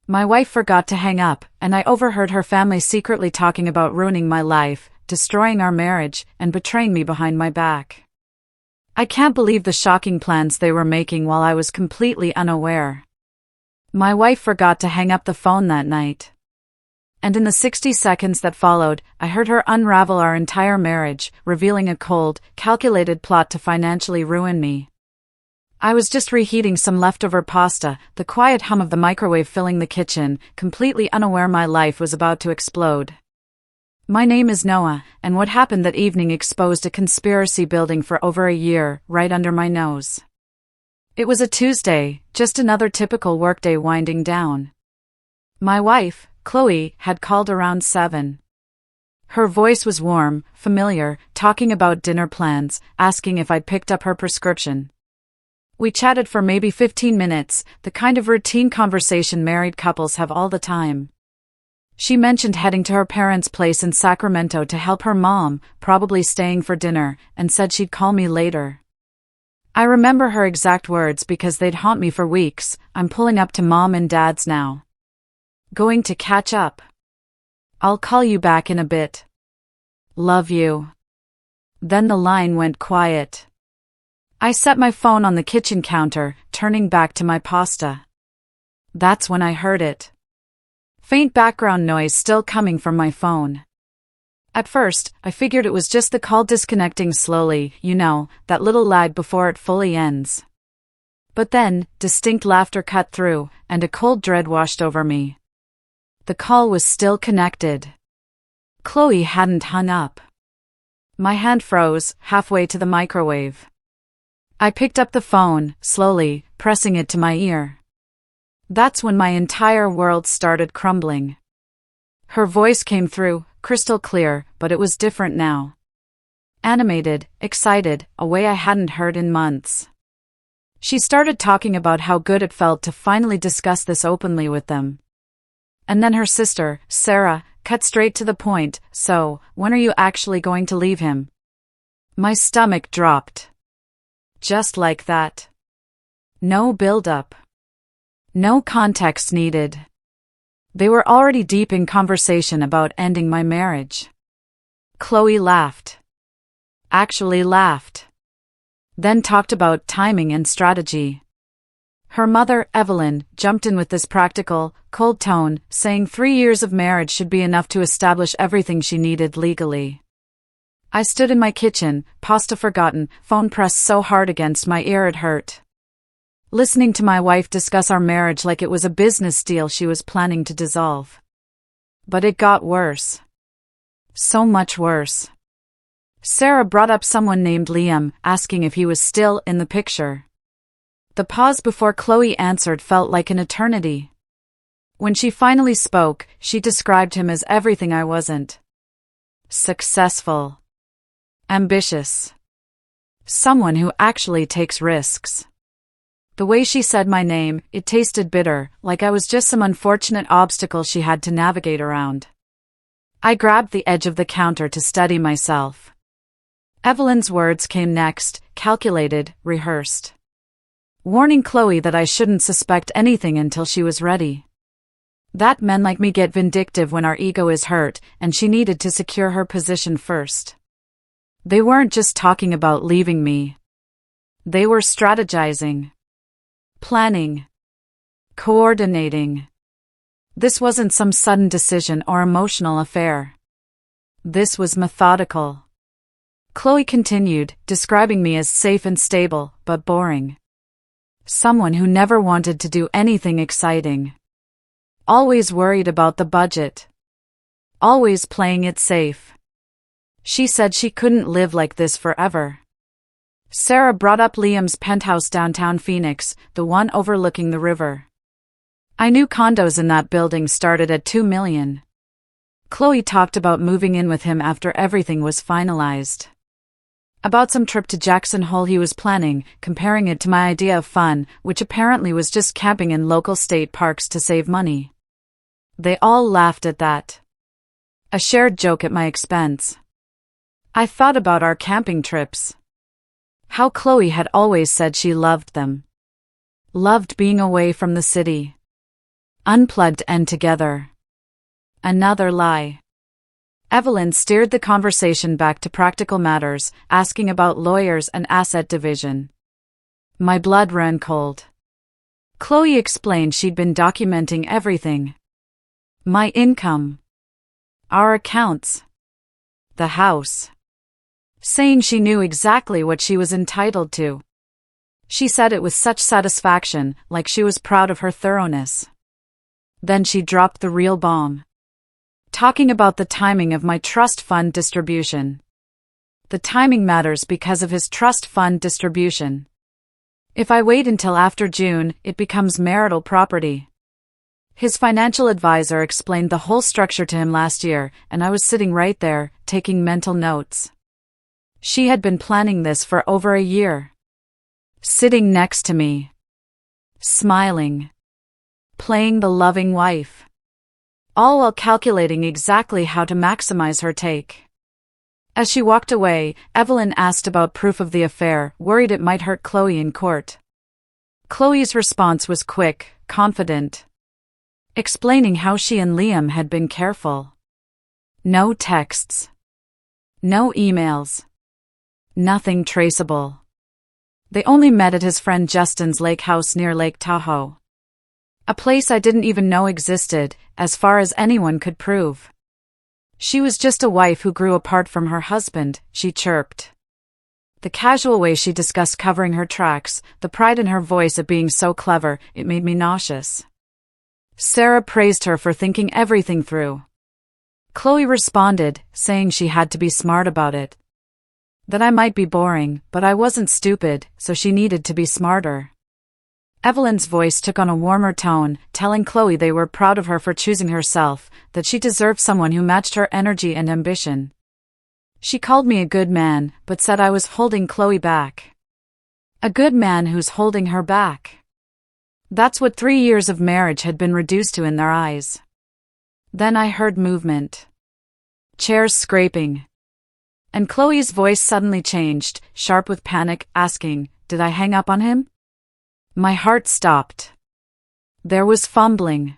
My wife forgot to hang up, and I overheard her family secretly talking about ruining my life, destroying our marriage, and betraying me behind my back. I can't believe the shocking plans they were making while I was completely unaware. My wife forgot to hang up the phone that night. And in the 60 seconds that followed, I heard her unravel our entire marriage, revealing a cold, calculated plot to financially ruin me. I was just reheating some leftover pasta, the quiet hum of the microwave filling the kitchen, completely unaware my life was about to explode. My name is Noah, and what happened that evening exposed a conspiracy building for over a year, right under my nose. It was a Tuesday, just another typical workday winding down. My wife, Chloe, had called around 7. Her voice was warm, familiar, talking about dinner plans, asking if I'd picked up her prescription. We chatted for maybe 15 minutes, the kind of routine conversation married couples have all the time. She mentioned heading to her parents' place in Sacramento to help her mom, probably staying for dinner, and said she'd call me later. I remember her exact words because they'd haunt me for weeks. "I'm pulling up to mom and dad's now. Going to catch up. I'll call you back in a bit. Love you." Then the line went quiet. I set my phone on the kitchen counter, turning back to my pasta. That's when I heard it. Faint background noise still coming from my phone. At first, I figured it was just the call disconnecting slowly, that little lag before it fully ends. But then, distinct laughter cut through, and a cold dread washed over me. The call was still connected. Chloe hadn't hung up. My hand froze, halfway to the microwave. I picked up the phone, slowly, pressing it to my ear. That's when my entire world started crumbling. Her voice came through, crystal clear, but it was different now. Animated, excited, a way I hadn't heard in months. She started talking about how good it felt to finally discuss this openly with them. And then her sister, Sarah, cut straight to the point. "So, when are you actually going to leave him?" My stomach dropped. Just like that. No build-up. No context needed. They were already deep in conversation about ending my marriage. Chloe laughed. Actually laughed. Then talked about timing and strategy. Her mother, Evelyn, jumped in with this practical, cold tone, saying 3 years of marriage should be enough to establish everything she needed legally. I stood in my kitchen, pasta forgotten, phone pressed so hard against my ear it hurt. Listening to my wife discuss our marriage like it was a business deal she was planning to dissolve. But it got worse. So much worse. Sarah brought up someone named Liam, asking if he was still in the picture. The pause before Chloe answered felt like an eternity. When she finally spoke, she described him as everything I wasn't. Successful. Ambitious. Someone who actually takes risks. The way she said my name, it tasted bitter, like I was just some unfortunate obstacle she had to navigate around. I grabbed the edge of the counter to steady myself. Evelyn's words came next, calculated, rehearsed. Warning Chloe that I shouldn't suspect anything until she was ready. That men like me get vindictive when our ego is hurt, and she needed to secure her position first. They weren't just talking about leaving me. They were strategizing. Planning. Coordinating. This wasn't some sudden decision or emotional affair. This was methodical. Chloe continued, describing me as safe and stable, but boring. Someone who never wanted to do anything exciting. Always worried about the budget. Always playing it safe. She said she couldn't live like this forever. Sarah brought up Liam's penthouse downtown Phoenix, the one overlooking the river. I knew condos in that building started at $2 million. Chloe talked about moving in with him after everything was finalized. About some trip to Jackson Hole he was planning, comparing it to my idea of fun, which apparently was just camping in local state parks to save money. They all laughed at that. A shared joke at my expense. I thought about our camping trips. How Chloe had always said she loved them. Loved being away from the city. Unplugged and together. Another lie. Evelyn steered the conversation back to practical matters, asking about lawyers and asset division. My blood ran cold. Chloe explained she'd been documenting everything. My income. Our accounts. The house. Saying she knew exactly what she was entitled to. She said it with such satisfaction, like she was proud of her thoroughness. Then she dropped the real bomb. Talking about the timing of my trust fund distribution. The timing matters because of his trust fund distribution. If I wait until after June, it becomes marital property. His financial advisor explained the whole structure to him last year, and I was sitting right there, taking mental notes. She had been planning this for over a year. Sitting next to me. Smiling. Playing the loving wife. All while calculating exactly how to maximize her take. As she walked away, Evelyn asked about proof of the affair, worried it might hurt Chloe in court. Chloe's response was quick, confident. Explaining how she and Liam had been careful. No texts. No emails. Nothing traceable. They only met at his friend Justin's lake house near Lake Tahoe. A place I didn't even know existed, as far as anyone could prove. She was just a wife who grew apart from her husband, she chirped. The casual way she discussed covering her tracks, the pride in her voice at being so clever, it made me nauseous. Sarah praised her for thinking everything through. Chloe responded, saying she had to be smart about it. That I might be boring, but I wasn't stupid, so she needed to be smarter. Evelyn's voice took on a warmer tone, telling Chloe they were proud of her for choosing herself, that she deserved someone who matched her energy and ambition. She called me a good man, but said I was holding Chloe back. A good man who's holding her back. That's what 3 years of marriage had been reduced to in their eyes. Then I heard movement. Chairs scraping. And Chloe's voice suddenly changed, sharp with panic, asking, "Did I hang up on him?" My heart stopped. There was fumbling.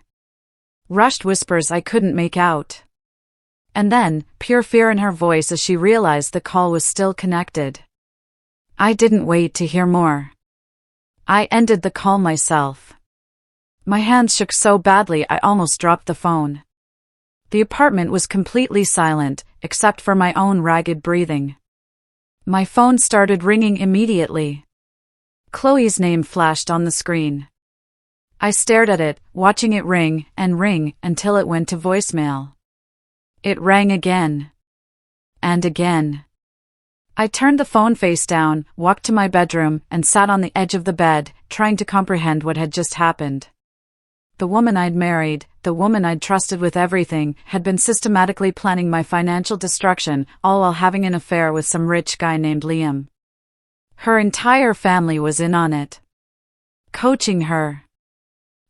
Rushed whispers I couldn't make out. And then, pure fear in her voice as she realized the call was still connected. I didn't wait to hear more. I ended the call myself. My hands shook so badly I almost dropped the phone. The apartment was completely silent, except for my own ragged breathing. My phone started ringing immediately. Chloe's name flashed on the screen. I stared at it, watching it ring until it went to voicemail. It rang again. And again. I turned the phone face down, walked to my bedroom, and sat on the edge of the bed, trying to comprehend what had just happened. The woman I'd married, the woman I'd trusted with everything, had been systematically planning my financial destruction, all while having an affair with some rich guy named Liam. Her entire family was in on it. Coaching her.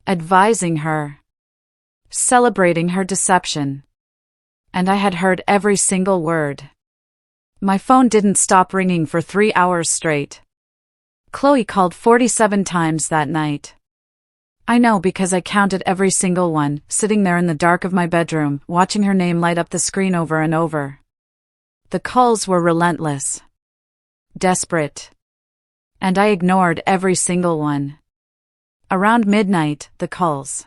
Advising her. Celebrating her deception. And I had heard every single word. My phone didn't stop ringing for 3 hours straight. Chloe called 47 times that night. I know because I counted every single one, sitting there in the dark of my bedroom, watching her name light up the screen over and over. The calls were relentless. Desperate. And I ignored every single one. Around midnight, the calls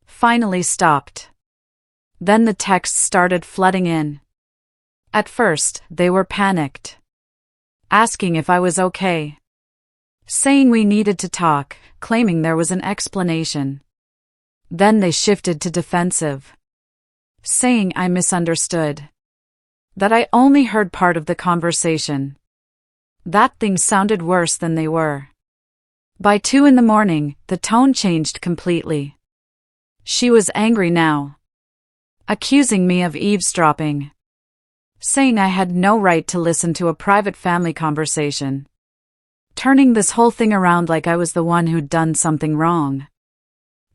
finally stopped. Then the texts started flooding in. At first, they were panicked. Asking if I was okay. Saying we needed to talk, claiming there was an explanation. Then they shifted to defensive. Saying I misunderstood. That I only heard part of the conversation. That things sounded worse than they were. By 2 a.m, the tone changed completely. She was angry now. Accusing me of eavesdropping. Saying I had no right to listen to a private family conversation. Turning this whole thing around like I was the one who'd done something wrong.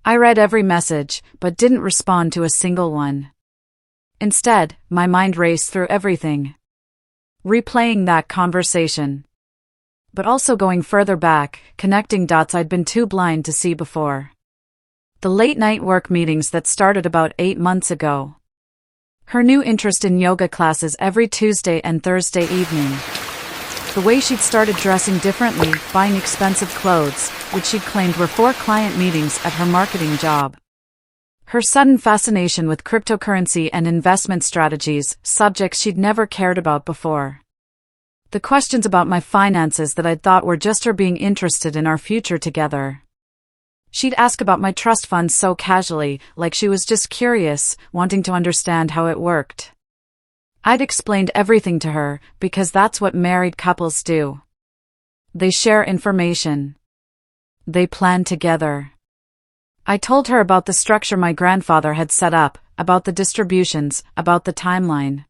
I read every message, but didn't respond to a single one. Instead, my mind raced through everything. Replaying that conversation. But also going further back, connecting dots I'd been too blind to see before. The late-night work meetings that started about 8 months ago. Her new interest in yoga classes every Tuesday and Thursday evening. The way she'd started dressing differently, buying expensive clothes, which she'd claimed were for client meetings at her marketing job. Her sudden fascination with cryptocurrency and investment strategies, subjects she'd never cared about before. The questions about my finances that I'd thought were just her being interested in our future together. She'd ask about my trust funds so casually, like she was just curious, wanting to understand how it worked. I'd explained everything to her, because that's what married couples do. They share information. They plan together. I told her about the structure my grandfather had set up, about the distributions, about the timeline.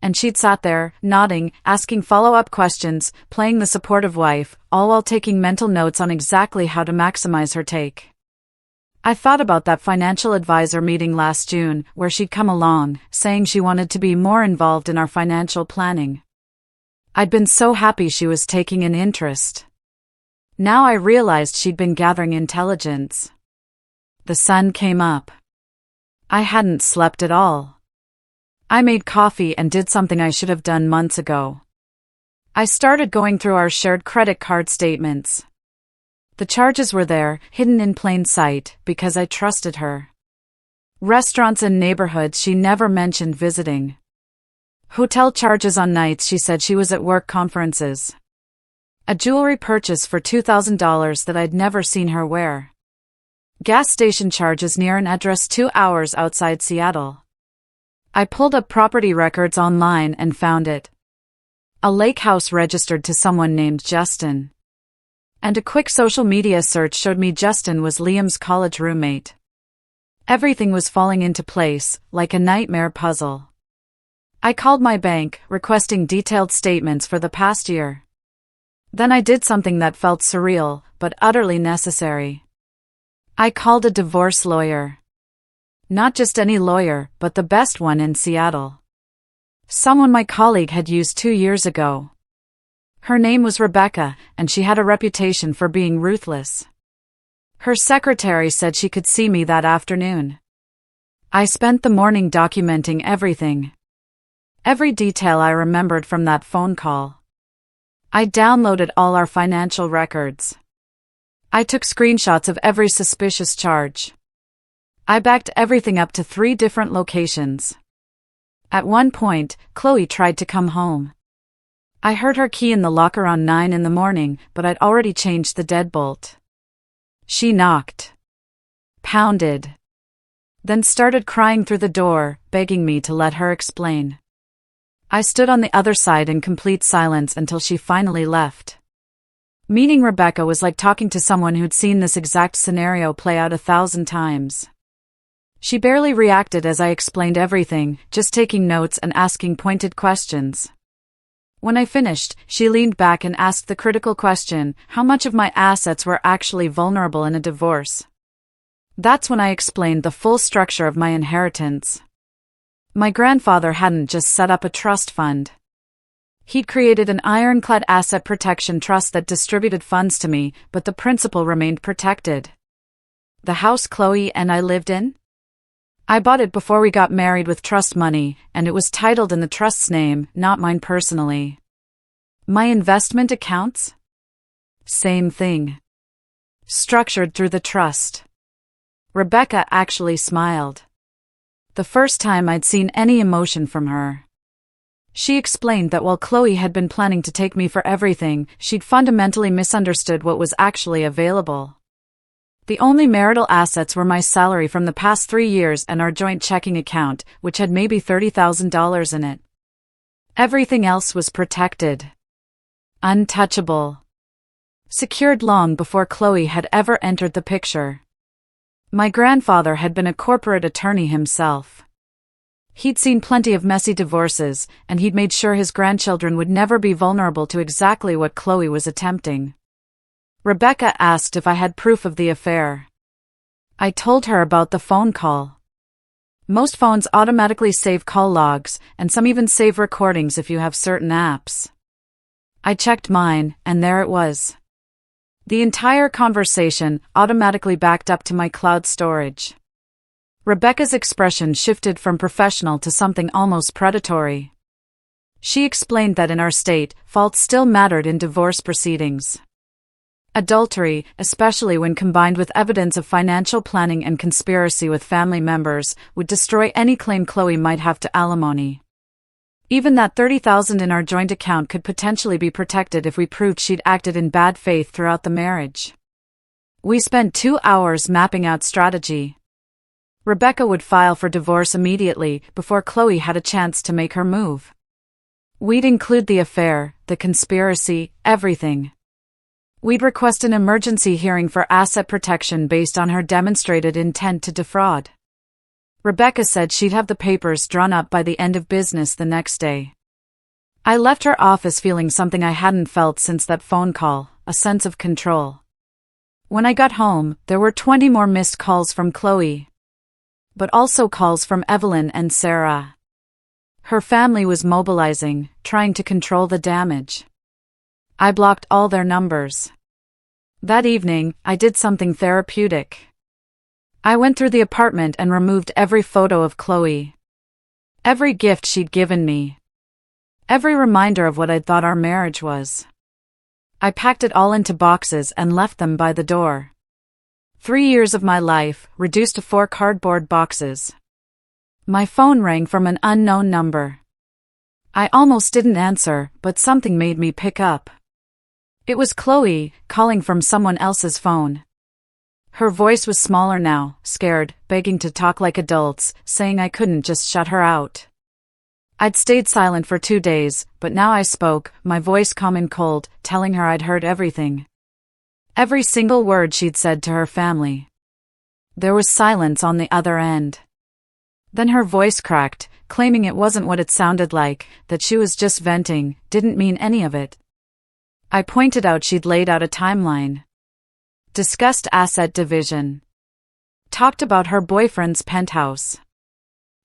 And she'd sat there, nodding, asking follow-up questions, playing the supportive wife, all while taking mental notes on exactly how to maximize her take. I thought about that financial advisor meeting last June, where she'd come along, saying she wanted to be more involved in our financial planning. I'd been so happy she was taking an interest. Now I realized she'd been gathering intelligence. The sun came up. I hadn't slept at all. I made coffee and did something I should have done months ago. I started going through our shared credit card statements. The charges were there, hidden in plain sight, because I trusted her. Restaurants and neighborhoods she never mentioned visiting. Hotel charges on nights she said she was at work conferences. A jewelry purchase for $2,000 that I'd never seen her wear. Gas station charges near an address 2 hours outside Seattle. I pulled up property records online and found it. A lake house registered to someone named Justin. And a quick social media search showed me Justin was Liam's college roommate. Everything was falling into place, like a nightmare puzzle. I called my bank, requesting detailed statements for the past year. Then I did something that felt surreal, but utterly necessary. I called a divorce lawyer. Not just any lawyer, but the best one in Seattle. Someone my colleague had used 2 years ago. Her name was Rebecca, and she had a reputation for being ruthless. Her secretary said she could see me that afternoon. I spent the morning documenting everything. Every detail I remembered from that phone call. I downloaded all our financial records. I took screenshots of every suspicious charge. I backed everything up to 3 different locations. At one point, Chloe tried to come home. I heard her key in the lock around 9 in the morning, but I'd already changed the deadbolt. She knocked. Pounded. Then started crying through the door, begging me to let her explain. I stood on the other side in complete silence until she finally left. Meeting Rebecca was like talking to someone who'd seen this exact scenario play out 1,000 times. She barely reacted as I explained everything, just taking notes and asking pointed questions. When I finished, she leaned back and asked the critical question, how much of my assets were actually vulnerable in a divorce. That's when I explained the full structure of my inheritance. My grandfather hadn't just set up a trust fund. He'd created an ironclad asset protection trust that distributed funds to me, but the principal remained protected. The house Chloe and I lived in? I bought it before we got married with trust money, and it was titled in the trust's name, not mine personally. My investment accounts? Same thing. Structured through the trust. Rebecca actually smiled. The first time I'd seen any emotion from her. She explained that while Chloe had been planning to take me for everything, she'd fundamentally misunderstood what was actually available. The only marital assets were my salary from the past 3 years and our joint checking account, which had maybe $30,000 in it. Everything else was protected. Untouchable. Secured long before Chloe had ever entered the picture. My grandfather had been a corporate attorney himself. He'd seen plenty of messy divorces, and he'd made sure his grandchildren would never be vulnerable to exactly what Chloe was attempting. Rebecca asked if I had proof of the affair. I told her about the phone call. Most phones automatically save call logs, and some even save recordings if you have certain apps. I checked mine, and there it was. The entire conversation automatically backed up to my cloud storage. Rebecca's expression shifted from professional to something almost predatory. She explained that in our state, fault still mattered in divorce proceedings. Adultery, especially when combined with evidence of financial planning and conspiracy with family members, would destroy any claim Chloe might have to alimony. Even that $30,000 in our joint account could potentially be protected if we proved she'd acted in bad faith throughout the marriage. We spent 2 hours mapping out strategy. Rebecca would file for divorce immediately, before Chloe had a chance to make her move. We'd include the affair, the conspiracy, everything. We'd request an emergency hearing for asset protection based on her demonstrated intent to defraud. Rebecca said she'd have the papers drawn up by the end of business the next day. I left her office feeling something I hadn't felt since that phone call, a sense of control. When I got home, there were 20 more missed calls from Chloe. But also calls from Evelyn and Sarah. Her family was mobilizing, trying to control the damage. I blocked all their numbers. That evening, I did something therapeutic. I went through the apartment and removed every photo of Chloe. Every gift she'd given me. Every reminder of what I'd thought our marriage was. I packed it all into boxes and left them by the door. 3 years of my life, reduced to 4 cardboard boxes. My phone rang from an unknown number. I almost didn't answer, but something made me pick up. It was Chloe, calling from someone else's phone. Her voice was smaller now, scared, begging to talk like adults, saying I couldn't just shut her out. I'd stayed silent for 2 days, but now I spoke, my voice calm and cold, telling her I'd heard everything. Every single word she'd said to her family. There was silence on the other end. Then her voice cracked, claiming it wasn't what it sounded like, that she was just venting, didn't mean any of it. I pointed out she'd laid out a timeline. Discussed asset division. Talked about her boyfriend's penthouse.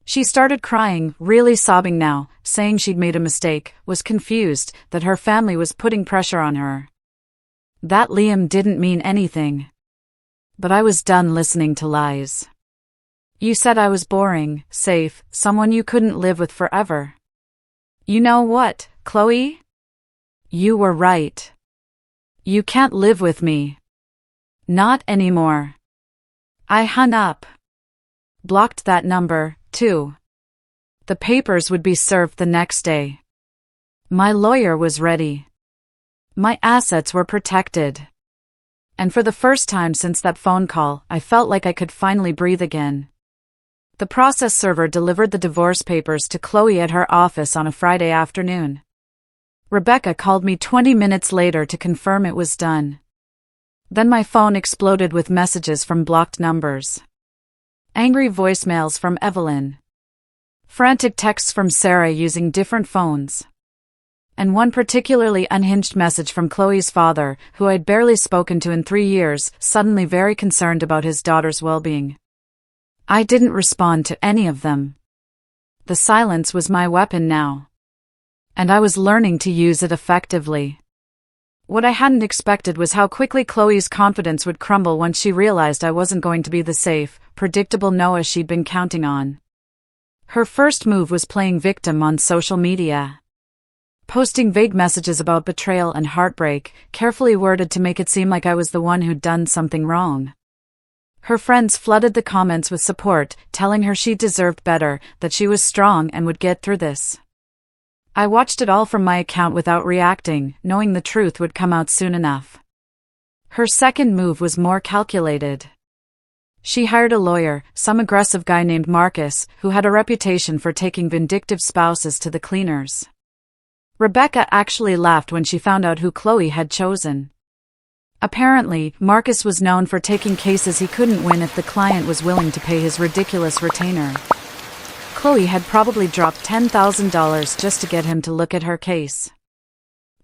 She started crying, really sobbing now, saying she'd made a mistake, was confused, that her family was putting pressure on her. That Liam didn't mean anything. But I was done listening to lies. You said I was boring, safe, someone you couldn't live with forever. You know what, Chloe? You were right. You can't live with me. Not anymore. I hung up. Blocked that number, too. The papers would be served the next day. My lawyer was ready. My assets were protected. And for the first time since that phone call, I felt like I could finally breathe again. The process server delivered the divorce papers to Chloe at her office on a Friday afternoon. Rebecca called me 20 minutes later to confirm it was done. Then my phone exploded with messages from blocked numbers. Angry voicemails from Evelyn. Frantic texts from Sarah using different phones. And one particularly unhinged message from Chloe's father, who I'd barely spoken to in 3 years, suddenly very concerned about his daughter's well-being. I didn't respond to any of them. The silence was my weapon now. And I was learning to use it effectively. What I hadn't expected was how quickly Chloe's confidence would crumble once she realized I wasn't going to be the safe, predictable Noah she'd been counting on. Her first move was playing victim on social media. Posting vague messages about betrayal and heartbreak, carefully worded to make it seem like I was the one who'd done something wrong. Her friends flooded the comments with support, telling her she deserved better, that she was strong and would get through this. I watched it all from my account without reacting, knowing the truth would come out soon enough. Her second move was more calculated. She hired a lawyer, some aggressive guy named Marcus, who had a reputation for taking vindictive spouses to the cleaners. Rebecca actually laughed when she found out who Chloe had chosen. Apparently, Marcus was known for taking cases he couldn't win if the client was willing to pay his ridiculous retainer. Chloe had probably dropped $10,000 just to get him to look at her case.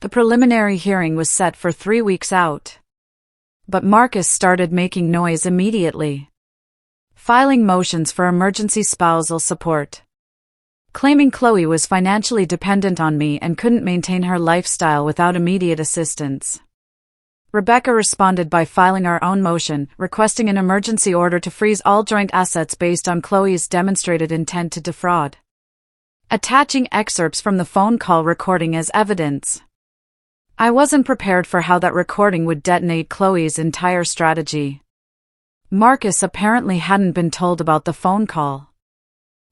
The preliminary hearing was set for 3 weeks out. But Marcus started making noise immediately. Filing motions for emergency spousal support. Claiming Chloe was financially dependent on me and couldn't maintain her lifestyle without immediate assistance. Rebecca responded by filing our own motion, requesting an emergency order to freeze all joint assets based on Chloe's demonstrated intent to defraud. Attaching excerpts from the phone call recording as evidence. I wasn't prepared for how that recording would detonate Chloe's entire strategy. Marcus apparently hadn't been told about the phone call.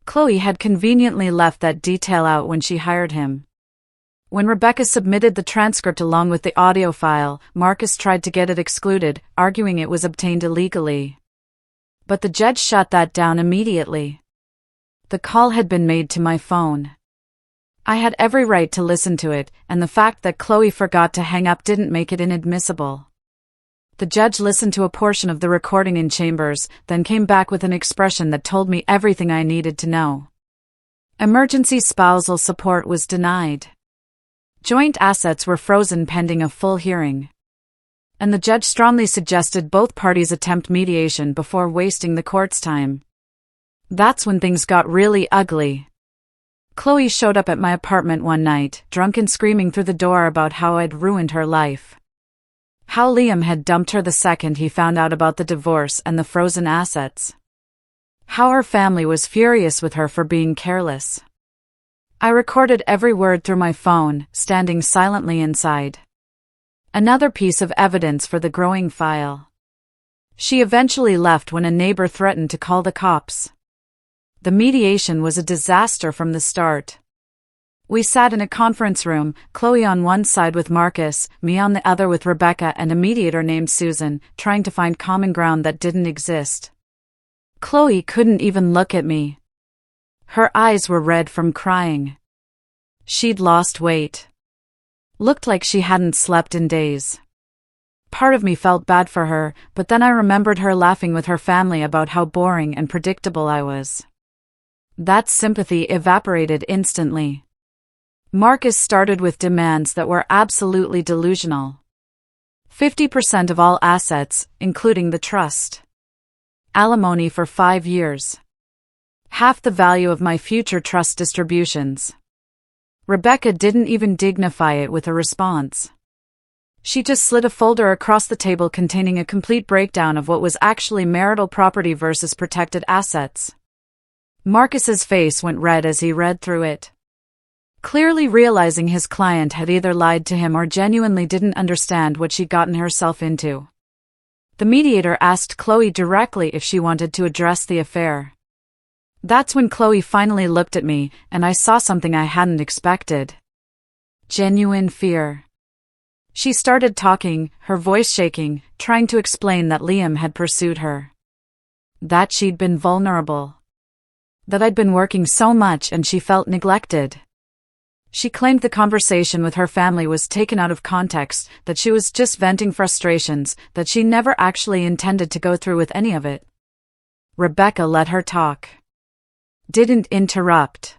Chloe had conveniently left that detail out when she hired him. When Rebecca submitted the transcript along with the audio file, Marcus tried to get it excluded, arguing it was obtained illegally. But the judge shut that down immediately. The call had been made to my phone. I had every right to listen to it, and the fact that Chloe forgot to hang up didn't make it inadmissible. The judge listened to a portion of the recording in chambers, then came back with an expression that told me everything I needed to know. Emergency spousal support was denied. Joint assets were frozen pending a full hearing. And the judge strongly suggested both parties attempt mediation before wasting the court's time. That's when things got really ugly. Chloe showed up at my apartment one night, drunk and screaming through the door about how I'd ruined her life. How Liam had dumped her the second he found out about the divorce and the frozen assets. How her family was furious with her for being careless. I recorded every word through my phone, standing silently inside. Another piece of evidence for the growing file. She eventually left when a neighbor threatened to call the cops. The mediation was a disaster from the start. We sat in a conference room, Chloe on one side with Marcus, me on the other with Rebecca and a mediator named Susan, trying to find common ground that didn't exist. Chloe couldn't even look at me. Her eyes were red from crying. She'd lost weight. Looked like she hadn't slept in days. Part of me felt bad for her, but then I remembered her laughing with her family about how boring and predictable I was. That sympathy evaporated instantly. Marcus started with demands that were absolutely delusional. 50% of all assets, including the trust. Alimony for 5 years. Half the value of my future trust distributions. Rebecca didn't even dignify it with a response. She just slid a folder across the table containing a complete breakdown of what was actually marital property versus protected assets. Marcus's face went red as he read through it. Clearly realizing his client had either lied to him or genuinely didn't understand what she'd gotten herself into. The mediator asked Chloe directly if she wanted to address the affair. That's when Chloe finally looked at me, and I saw something I hadn't expected. Genuine fear. She started talking, her voice shaking, trying to explain that Liam had pursued her. That she'd been vulnerable. That I'd been working so much and she felt neglected. She claimed the conversation with her family was taken out of context, that she was just venting frustrations, that she never actually intended to go through with any of it. Rebecca let her talk. Didn't interrupt.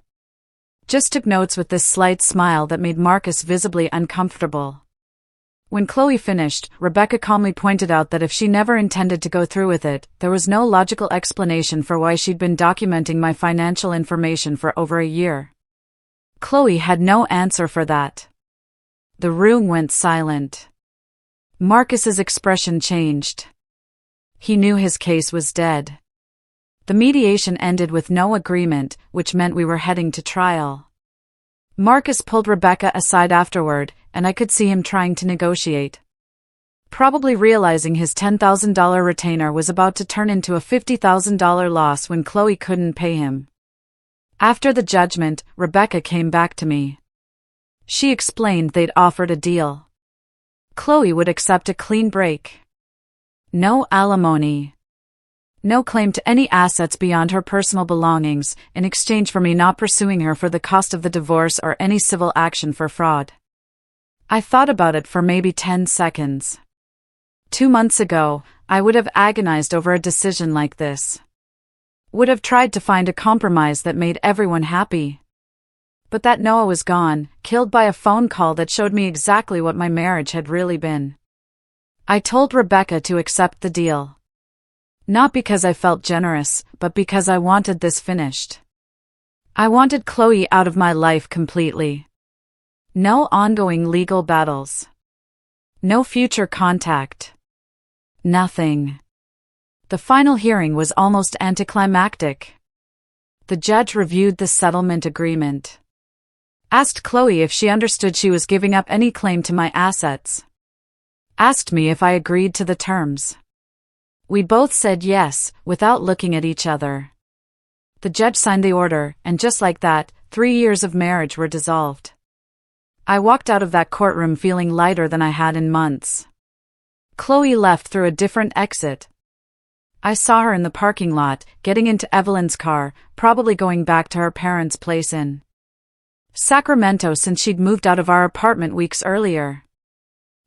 Just took notes with this slight smile that made Marcus visibly uncomfortable. When Chloe finished, Rebecca calmly pointed out that if she never intended to go through with it, there was no logical explanation for why she'd been documenting my financial information for over a year. Chloe had no answer for that. The room went silent. Marcus's expression changed. He knew his case was dead. The mediation ended with no agreement, which meant we were heading to trial. Marcus pulled Rebecca aside afterward, and I could see him trying to negotiate. Probably realizing his $10,000 retainer was about to turn into a $50,000 loss when Chloe couldn't pay him. After the judgment, Rebecca came back to me. She explained they'd offered a deal. Chloe would accept a clean break. No alimony. No claim to any assets beyond her personal belongings, in exchange for me not pursuing her for the cost of the divorce or any civil action for fraud. I thought about it for maybe 10 seconds. 2 months ago, I would have agonized over a decision like this. Would have tried to find a compromise that made everyone happy. But that Noah was gone, killed by a phone call that showed me exactly what my marriage had really been. I told Rebecca to accept the deal. Not because I felt generous, but because I wanted this finished. I wanted Chloe out of my life completely. No ongoing legal battles. No future contact. Nothing. The final hearing was almost anticlimactic. The judge reviewed the settlement agreement. Asked Chloe if she understood she was giving up any claim to my assets. Asked me if I agreed to the terms. We both said yes, without looking at each other. The judge signed the order, and just like that, 3 years of marriage were dissolved. I walked out of that courtroom feeling lighter than I had in months. Chloe left through a different exit. I saw her in the parking lot, getting into Evelyn's car, probably going back to her parents' place in Sacramento since she'd moved out of our apartment weeks earlier.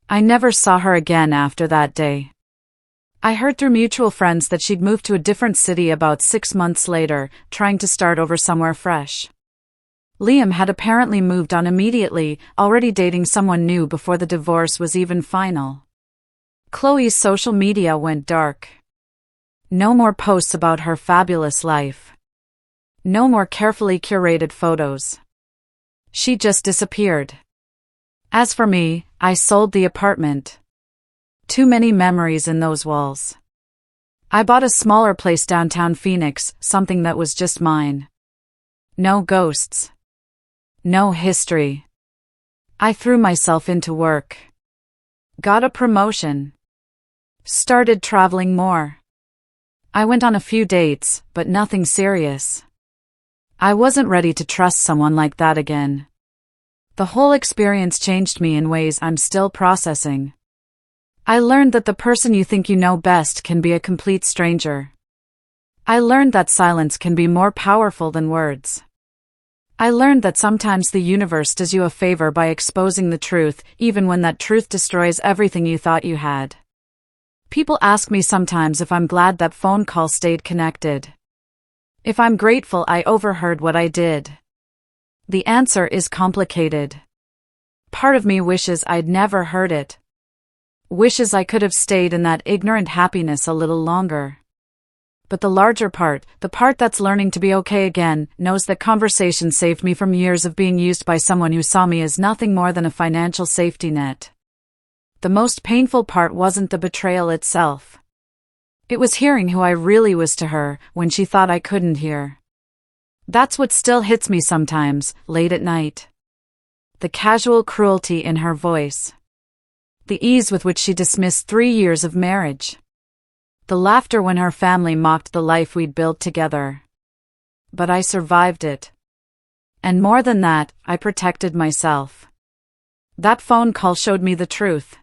I never saw her again after that day. I heard through mutual friends that she'd moved to a different city about 6 months later, trying to start over somewhere fresh. Liam had apparently moved on immediately, already dating someone new before the divorce was even final. Chloe's social media went dark. No more posts about her fabulous life. No more carefully curated photos. She just disappeared. As for me, I sold the apartment. Too many memories in those walls. I bought a smaller place downtown Phoenix, something that was just mine. No ghosts. No history. I threw myself into work. Got a promotion. Started traveling more. I went on a few dates, but nothing serious. I wasn't ready to trust someone like that again. The whole experience changed me in ways I'm still processing. I learned that the person you think you know best can be a complete stranger. I learned that silence can be more powerful than words. I learned that sometimes the universe does you a favor by exposing the truth, even when that truth destroys everything you thought you had. People ask me sometimes if I'm glad that phone call stayed connected. If I'm grateful I overheard what I did. The answer is complicated. Part of me wishes I'd never heard it. Wishes I could have stayed in that ignorant happiness a little longer. But the larger part, the part that's learning to be okay again, knows that conversation saved me from years of being used by someone who saw me as nothing more than a financial safety net. The most painful part wasn't the betrayal itself. It was hearing who I really was to her, when she thought I couldn't hear. That's what still hits me sometimes, late at night. The casual cruelty in her voice. The ease with which she dismissed 3 years of marriage. The laughter when her family mocked the life we'd built together. But I survived it. And more than that, I protected myself. That phone call showed me the truth.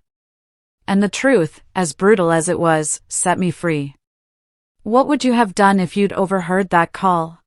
And the truth, as brutal as it was, set me free. What would you have done if you'd overheard that call?